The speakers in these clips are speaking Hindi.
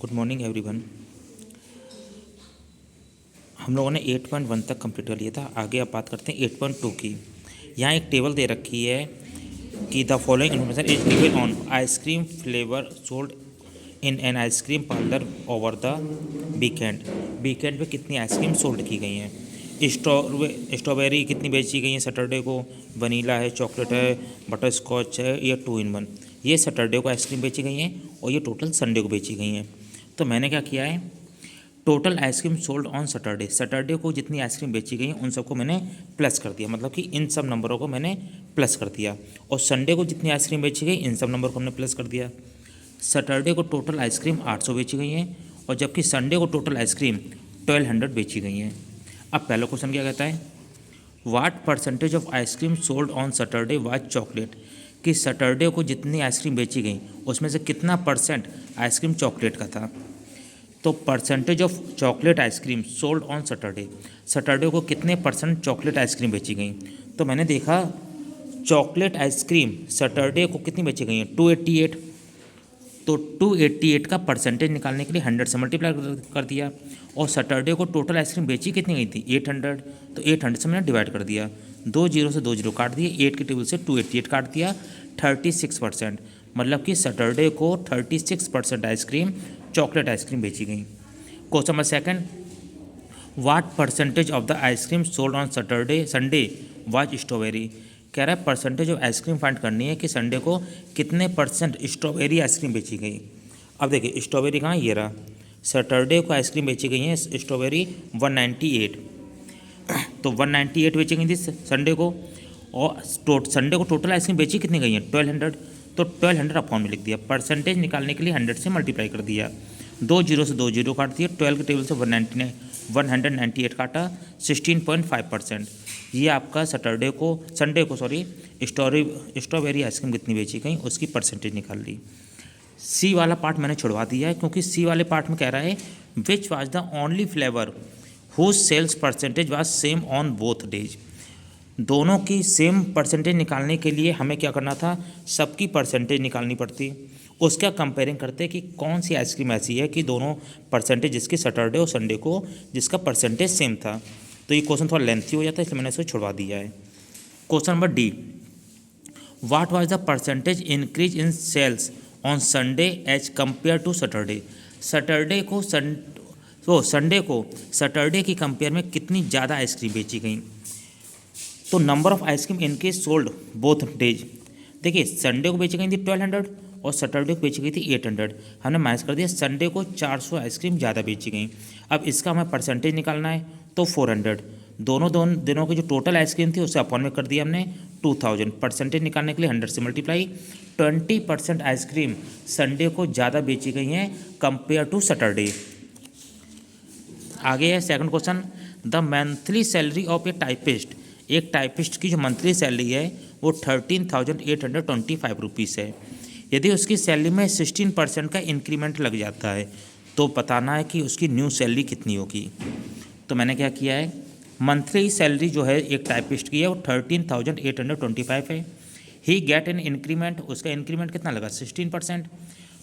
Good morning everyone. हम लोगों ने 8.1 तक कंप्लीट कर लिया था। आगे अब बात करते हैं 8.2 की। यहाँ एक टेबल दे रखी है कि the following information is given on ice cream flavour sold in an ice cream parlour over the weekend. Weekend पे कितनी आइसक्रीम सोल्ड की गई हैं। स्ट्रॉबेरी कितनी बेची गई हैं सैटरडे को, वनीला है, चॉकलेट है, बटर स्कॉच है, या 2 in 1। ये सैटरडे को आइसक्रीम बेची गई हैं और ये टोटल संडे को बेची गई हैं। तो मैंने क्या किया है, total ice cream sold on Saturday, Saturday को जितनी आइसक्रीम बेची गई उन सबको मैंने प्लस कर दिया, मतलब कि इन सब नंबरों को मैंने प्लस कर दिया। और संडे को जितनी आइसक्रीम बेची गई इन सब नंबर को हमने प्लस कर दिया। सैटरडे को टोटल आइसक्रीम 800 बेची गई हैं और जबकि संडे को टोटल आइसक्रीम 1200 बेची गई हैं। अब पहला क्वेश्चन क्या कहता है, what percentage of ice cream sold on Saturday was chocolate, कि सैटरडे को जितनी आइसक्रीम बेची गई उसमें से कितना परसेंट आइसक्रीम चॉकलेट का था। तो percentage of chocolate ice cream sold on Saturday, Saturday को कितने परसेंट चॉकलेट आइसक्रीम बेची गई। तो मैंने देखा चॉकलेट आइसक्रीम सैटरडे को कितनी बेची गई हैं, 288। तो 288 का परसेंटेज निकालने के लिए 100 से मल्टीप्लाई कर दिया। और सैटरडे को टोटल आइसक्रीम बेची कितनी गई थी, 800। तो 800 से मैंने डिवाइड कर दिया, 2 जीरो से 2 जीरो काट दिए, 8 के टेबल से 288 काट दिया, 36%। मतलब कि सैटरडे को 36% आइसक्रीम चॉकलेट आइसक्रीम बेची गई। Question number second, what percentage of the ice cream sold on Saturday Sunday was strawberry. कह रहा है परसेंटेज ऑफ आइसक्रीम फाइंड करनी है कि संडे को कितने परसेंट स्ट्रॉबेरी आइसक्रीम बेची गई। अब देखिए स्ट्रॉबेरी कहाँ, ये रहा। सैटरडे को आइसक्रीम बेची गई है स्ट्रॉबेरी 198। तो 198 बेची गई थी संडे को, और संडे को टोटल आइसक्रीम बेची कितनी गई है, 1200। तो 1200 अपॉन में लिख दिया, परसेंटेज निकालने के लिए 100 से मल्टीप्लाई कर दिया, 2 जीरो से 2 जीरो काट दिया, 12 के टेबल से 198 काटा, 16.5%। ये आपका संडे को स्ट्रॉबेरी आइसक्रीम कितनी बेची गई उसकी परसेंटेज निकाल ली। सी वाला पार्ट मैंने छुड़वा दिया है क्योंकि सी वाले पार्ट में कह रहा है which was the only flavour whose sales percentage was same on both days. दोनों की सेम परसेंटेज निकालने के लिए हमें क्या करना था, सबकी परसेंटेज निकालनी पड़ती। उसका कंपेयरिंग करते कि कौन सी आइसक्रीम ऐसी है कि दोनों परसेंटेज जिसकी सैटरडे और संडे को जिसका परसेंटेज सेम था। तो ये क्वेश्चन थोड़ा लेंथी हो जाता है इसलिए मैंने इसको छुड़वा दिया है। Question number D, what was the percentage increase in sales on Sunday as compare to Saturday. Sunday को सैटरडे की कंपेयर में कितनी ज़्यादा आइसक्रीम बेची गई। तो number of ice cream in cases sold both days, देखिए संडे को बेची गई थी 1200 और सैटरडे को बेची गई थी 800। हमने माइनस कर दिया, संडे को 400 आइसक्रीम ज़्यादा बेची गई। अब इसका हमें परसेंटेज निकालना है तो 400, दोनों दिनों की जो टोटल आइसक्रीम थी उसे अपॉन में कर दिया हमने 2000। परसेंटेज निकालने के लिए 100 से मल्टीप्लाई, 20% आइसक्रीम संडे को ज़्यादा बेची गई हैं कंपेयर टू सैटरडे। आगे है second question, the monthly salary of a typist, एक टाइपिस्ट की जो मंथली सैलरी है वो 13,825 रुपीज़ है। यदि उसकी सैलरी में 16% का इंक्रीमेंट लग जाता है तो बताना है कि उसकी न्यू सैलरी कितनी होगी। तो मैंने क्या किया है, मंथली सैलरी जो है एक टाइपिस्ट की है वो 13,825 है। ही गेट एन इंक्रीमेंट, उसका इंक्रीमेंट कितना लगा, 16%।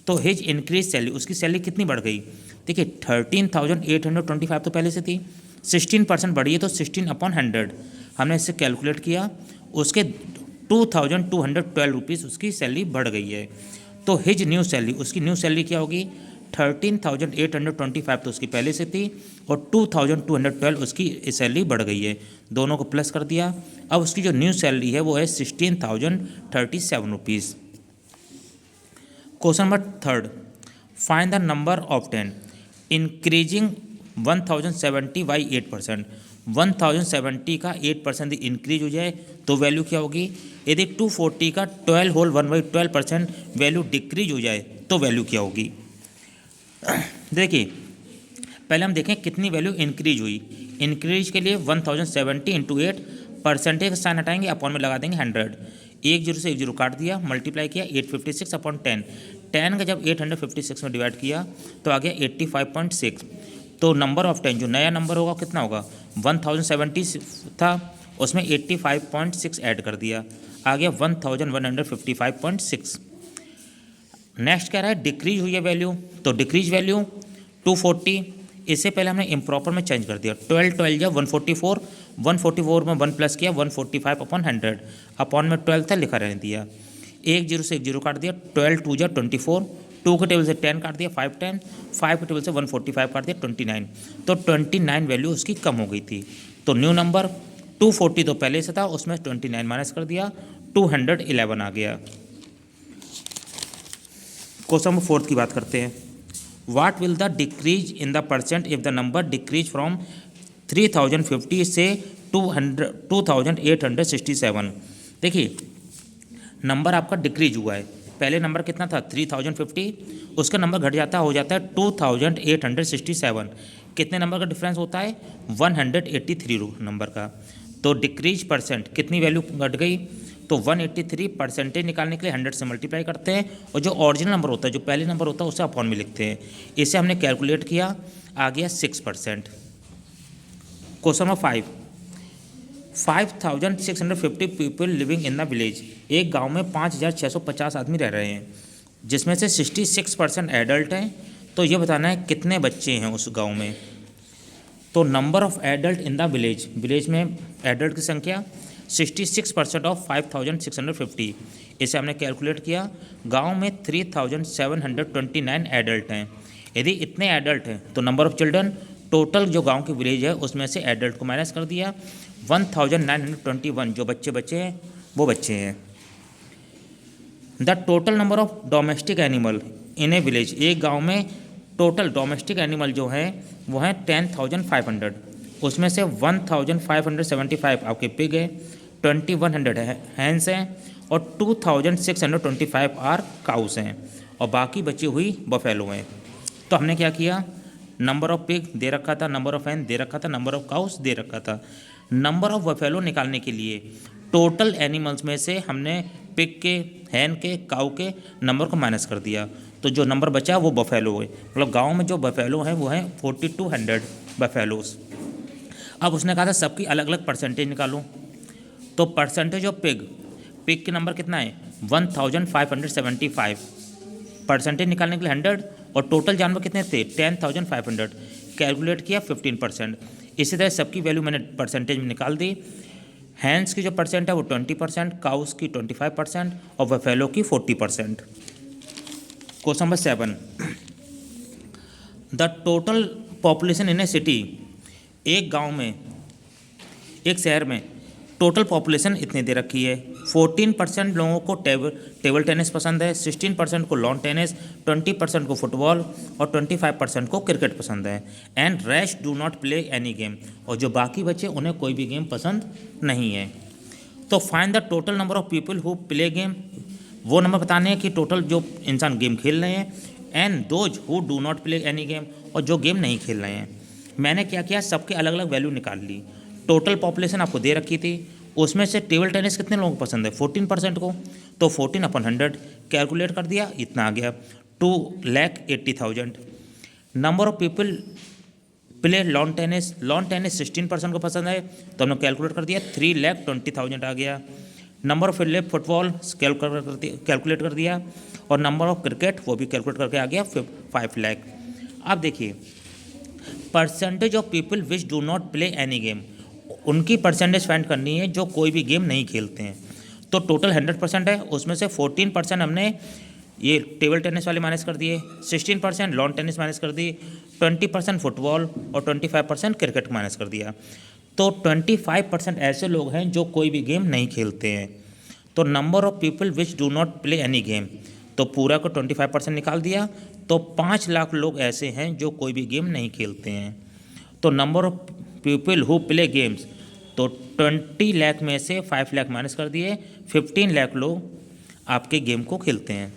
तो हिज इंक्रीज सैलरी, उसकी सैलरी कितनी बढ़ गई, देखिए 13,825 तो पहले से थी, 16% बढ़ी है तो 16/100 हमने इससे कैलकुलेट किया, उसके 2,212 रुपीज़ उसकी सैलरी बढ़ गई है। तो हिज न्यू सैलरी, उसकी न्यू सैलरी क्या होगी, 13,825 तो उसकी पहले से थी और 2,212 उसकी सैलरी बढ़ गई है, दोनों को प्लस कर दिया। अब उसकी जो न्यू सैलरी है वो है 16,037 rupees. Question number third, find the number of 10 increasing 1070 by 8%। 1070 का 8% इंक्रीज हो जाए तो वैल्यू क्या होगी। यदि 240 का 12 वैल्यू डिक्रीज हो जाए तो वैल्यू क्या होगी। देखिए पहले हम देखें कितनी वैल्यू इंक्रीज हुई। इंक्रीज के लिए 1070 इंटू 8, परसेंटेज का साइन हटाएंगे, अपॉन में लगा देंगे 100, 1 जीरो से 1 जीरो काट दिया, मल्टीप्लाई किया 856/10, 10 का जब 856 में डिवाइड किया तो आ गया 85.6। तो नंबर ऑफ 10 जो नया नंबर होगा कितना होगा, 1070 था उसमें 85.6 ऐड कर दिया, आ गया 1155.6। नेक्स्ट कह रहा है डिक्रीज हुई है वैल्यू, तो डिक्रीज वैल्यू 240, इससे पहले हमने इम्प्रॉपर में चेंज कर दिया, 12 या 144, 144 में 1 प्लस किया 145 अपॉन 100, अपॉन में 12 था लिखा रहने दिया, 1 0 से 1 0 काट दिया, 12 2 जा 24, 2 के टेबल से 10 काट दिया 5 10, 5 के टेबल से 145 काट दिया 29, तो 29 वैल्यू उसकी कम हो गई थी। तो न्यू नंबर 240 तो पहले से था, उसमें 29 माइनस कर दिया, 211 आ गया। क्वेश्चन नंबर 4 की बात करते हैं। What will the decrease in the percent if the number decrease from 3050 से 2867? देखिए नंबर आपका डिक्रीज हुआ है, पहले नंबर कितना था 3050, उसका नंबर घट जाता हो जाता है 2867, कितने नंबर का डिफरेंस होता है 183 नंबर का। तो डिक्रीज परसेंट कितनी वैल्यू घट गई, तो 183 परसेंटेज निकालने के लिए 100 से मल्टीप्लाई करते हैं, और जो ओरिजिनल नंबर होता है जो पहले नंबर होता है उसे अपॉन में लिखते हैं। इसे हमने कैलकुलेट किया, आ गया 6%। Question number 5, 5650 people living in the village, एक गांव में 5650 आदमी रह रहे हैं, जिसमें से 66% एडल्ट हैं। तो ये बताना है कितने बच्चे हैं उस गाँव में। तो number of adult in the village, village में एडल्ट की संख्या 66% ऑफ 5650, इसे हमने कैलकुलेट किया, गांव में 3729 एडल्ट हैं। यदि इतने एडल्ट हैं तो नंबर ऑफ चिल्ड्रन, टोटल जो गांव की विलेज है उसमें से एडल्ट को माइनस कर दिया, 1921 जो बच्चे बचे हैं वो बच्चे हैं। The total number of domestic animal in A village, एक गाँव में टोटल डोमेस्टिक एनिमल जो है वो हैं 10,500, उसमें से 1575 आपके पिग है, 2100 हैंस हैं, और 2625 आर काउस हैं, और बाकी बची हुई बफेलो हैं। तो हमने क्या किया, नंबर ऑफ पिग दे रखा था, नंबर ऑफ हैन दे रखा था, नंबर ऑफ काउस दे रखा था। नंबर ऑफ बफेलो निकालने के लिए टोटल एनिमल्स में से हमने पिग के, हैन के, काउ के नंबर को माइनस कर दिया, तो जो नंबर बचा वो बफेलो है, मतलब गाँव में जो बफेलो हैं वो हैं 4200 बफेलोस। अब उसने कहा था सबकी अलग अलग परसेंटेज निकालो, तो परसेंटेज ऑफ पिग, पिग के नंबर कितना है 1575, परसेंटेज निकालने के लिए 100, और टोटल जानवर कितने थे 10,500, कैलकुलेट किया 15%। इसी तरह सबकी वैल्यू मैंने परसेंटेज में निकाल दी, हैंस की जो परसेंट है वो 20%, काउस की 25% और बफेलो की 40%। Question number 7, the total population in A city, एक गांव में, एक शहर में टोटल पॉपुलेशन इतनी दे रखी है, 14% लोगों को टेबल टेनिस पसंद है, 16% को लॉन टेनिस, 20% को फुटबॉल और 25% को क्रिकेट पसंद है, and rest do not play any game, और जो बाकी बच्चे उन्हें कोई भी गेम पसंद नहीं है। तो find the total number of people who play game, वो नंबर बताने हैं कि टोटल जो इंसान गेम खेल रहे हैं, and those who do not play any game, और जो गेम नहीं खेल रहे हैं। मैंने क्या किया, सबके अलग अलग वैल्यू निकाल ली। टोटल पॉपुलेशन आपको दे रखी थी, उसमें से टेबल टेनिस कितने लोगों को पसंद है 14% को, तो 14/100 कैलकुलेट कर दिया, इतना आ गया 2,80,000। Number of people play lawn tennis, lawn tennis 16% को पसंद है, तो हमने कैलकुलेट कर दिया 3,20,000 आ गया। नंबर ऑफ फुटबॉल कैलकुलेट कर दिया, और नंबर ऑफ क्रिकेट वो भी कैलकुलेट करके आ गया 5 लाख। अब देखिए percentage of people which do not play any game, उनकी परसेंटेज फाइंड करनी है जो कोई भी गेम नहीं खेलते हैं। तो टोटल 100% है, उसमें से 14% हमने ये टेबल टेनिस वाले माइनस कर दिए, 16% लॉन टेनिस माइनस कर दी, 20% फुटबॉल और 25% क्रिकेट माइनस कर दिया। तो 25% ऐसे लोग हैं जो कोई भी गेम नहीं खेलते हैं। तो number of people which do not play any game, तो पूरा को 25% निकाल दिया, तो 5 लाख लोग ऐसे हैं जो कोई भी गेम नहीं खेलते हैं। तो number of people who play games, तो 20 लाख में से 5 लाख माइनस कर दिए, 15 लाख लोग आपके गेम को खेलते हैं।